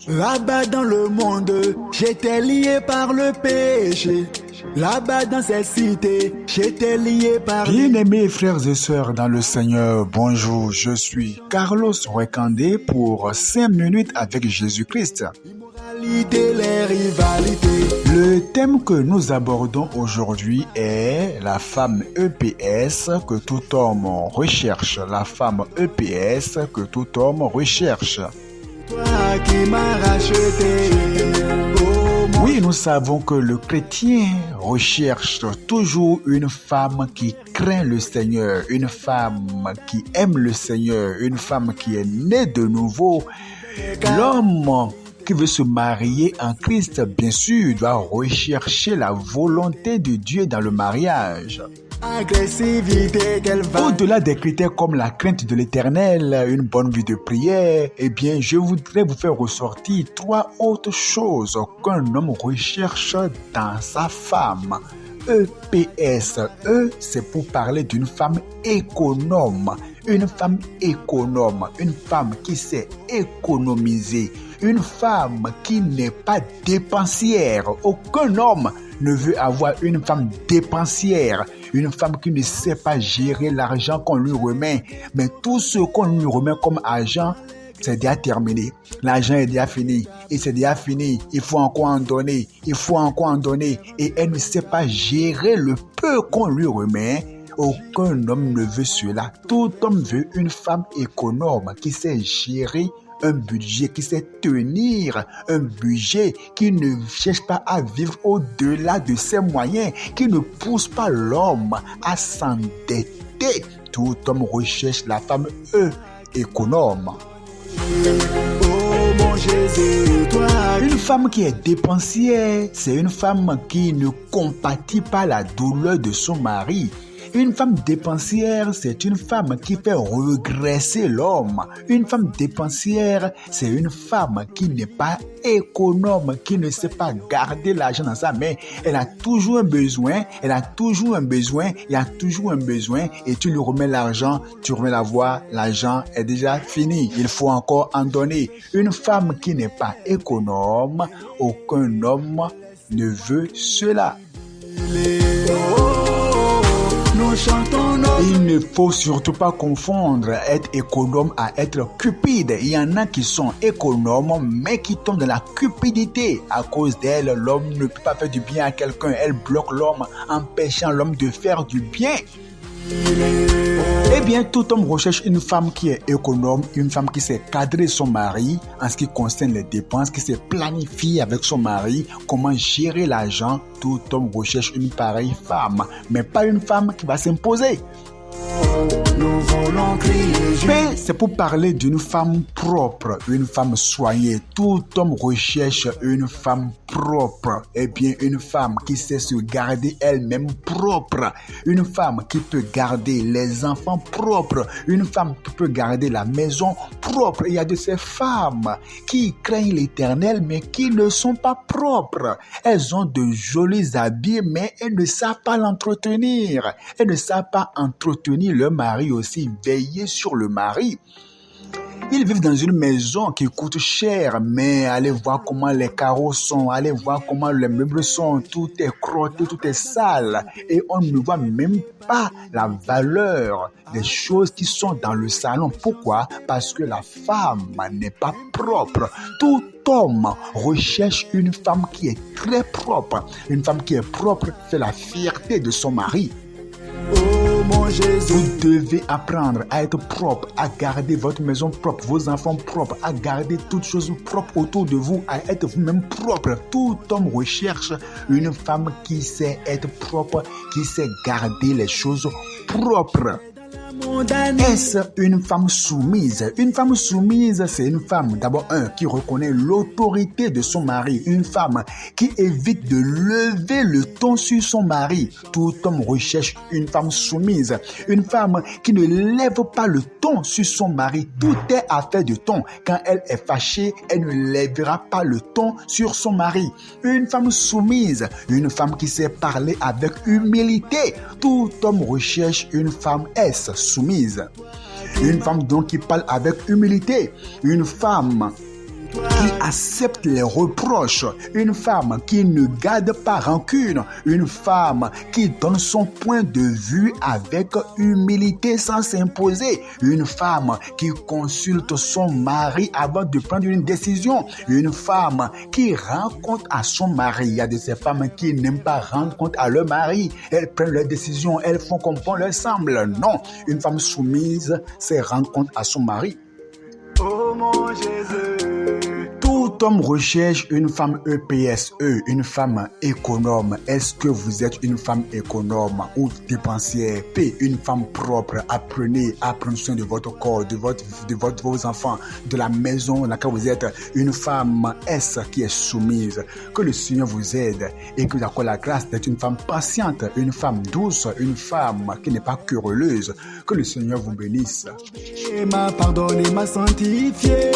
Là-bas dans le monde, j'étais lié par le péché. Là-bas dans cette cité, j'étais lié par... Bien-aimés frères et sœurs dans le Seigneur, bonjour, je suis Carlos Recandé pour 5 minutes avec Jésus-Christ. L'immoralité, les rivalités. Le thème que nous abordons aujourd'hui est la femme EPS que tout homme recherche. La femme EPS que tout homme recherche. Toi qui m'as racheté. Oui, nous savons que le chrétien recherche toujours une femme qui craint le Seigneur, une femme qui aime le Seigneur, une femme qui est née de nouveau. L'homme qui veut se marier en Christ, bien sûr, doit rechercher la volonté de Dieu dans le mariage. Au-delà des critères comme la crainte de l'Éternel, une bonne vie de prière, eh bien, je voudrais vous faire ressortir 3 autres choses qu'un homme recherche dans sa femme. EPS, E, c'est pour parler d'une femme économe. Une femme économe, une femme qui sait économiser, une femme qui n'est pas dépensière. Aucun homme ne veut avoir une femme dépensière, une femme qui ne sait pas gérer l'argent qu'on lui remet. Mais tout ce qu'on lui remet comme argent, c'est déjà terminé. L'argent est déjà fini. Et c'est déjà fini. Il faut encore en donner. Il faut encore en donner. Et elle ne sait pas gérer le peu qu'on lui remet. Aucun homme ne veut cela. Tout homme veut une femme économe qui sait gérer un budget, qui sait tenir un budget, qui ne cherche pas à vivre au-delà de ses moyens, qui ne pousse pas l'homme à s'endetter. Tout homme recherche la femme économe. Oh mon Jésus, toi. Une femme qui est dépensière, c'est une femme qui ne compatit pas la douleur de son mari. Une femme dépensière, c'est une femme qui fait regresser l'homme. Une femme dépensière, c'est une femme qui n'est pas économe, qui ne sait pas garder l'argent dans sa main. Elle a toujours un besoin, il y a toujours un besoin, et tu lui remets l'argent, tu remets la voix, l'argent est déjà fini. Il faut encore en donner. Une femme qui n'est pas économe, aucun homme ne veut cela. Il ne faut surtout pas confondre être économe à être cupide. Il y en a qui sont économes mais qui tombent dans la cupidité. À cause d'elle, l'homme ne peut pas faire du bien à quelqu'un. Elle bloque l'homme, empêchant l'homme de faire du bien. Eh bien, tout homme recherche une femme qui est économe, une femme qui sait cadrer son mari en ce qui concerne les dépenses, qui sait planifier avec son mari comment gérer l'argent. Tout homme recherche une pareille femme, mais pas une femme qui va s'imposer. Mais c'est pour parler d'une femme propre, une femme soignée. Tout homme recherche une femme propre. Eh bien, une femme qui sait se garder elle-même propre. Une femme qui peut garder les enfants propres. Une femme qui peut garder la maison propre. Il y a de ces femmes qui craignent l'Éternel, mais qui ne sont pas propres. Elles ont de jolis habits, mais elles ne savent pas l'entretenir. Elles ne savent pas entretenir le mari aussi, veiller sur le mari. Ils vivent dans une maison qui coûte cher, mais allez voir comment les carreaux sont, allez voir comment les meubles sont, tout est crotté, tout est sale. Et on ne voit même pas la valeur des choses qui sont dans le salon. Pourquoi? Parce que la femme n'est pas propre. Tout homme recherche une femme qui est très propre. Une femme qui est propre fait la fierté de son mari. Mon Jésus. Vous devez apprendre à être propre, à garder votre maison propre, vos enfants propres, à garder toutes choses propres autour de vous, à être vous-même propre. Tout homme recherche une femme qui sait être propre, qui sait garder les choses propres. Est-ce une femme soumise? Une femme soumise, c'est une femme, d'abord, qui reconnaît l'autorité de son mari. Une femme qui évite de lever le ton sur son mari. Tout homme recherche une femme soumise. Une femme qui ne lève pas le ton sur son mari. Tout est affaire de ton. Quand elle est fâchée, elle ne lèvera pas le ton sur son mari. Une femme soumise. Une femme qui sait parler avec humilité. Tout homme recherche une femme soumise. Une femme donc qui parle avec humilité. Une femme qui accepte les reproches, une femme qui ne garde pas rancune, une femme qui donne son point de vue avec humilité sans s'imposer, une femme qui consulte son mari avant de prendre une décision, une femme qui rend compte à son mari. Il y a de ces femmes qui n'aiment pas rendre compte à leur mari, elles prennent leurs décisions, elles font comme bon leur semble. Non, une femme soumise, c'est rendre compte à son mari. Oh mon Jésus. Tout homme recherche une femme EPSE, une femme économe. Est-ce que vous êtes une femme économe ou dépensière? P, une femme propre. Apprenez à prendre soin de votre corps, de vos enfants, de la maison dans laquelle vous êtes. Une femme S qui est soumise. Que le Seigneur vous aide et que vous accorde la grâce d'être une femme patiente, une femme douce, une femme qui n'est pas querelleuse. Que le Seigneur vous bénisse. Et m'a pardonné, m'a sanctifié.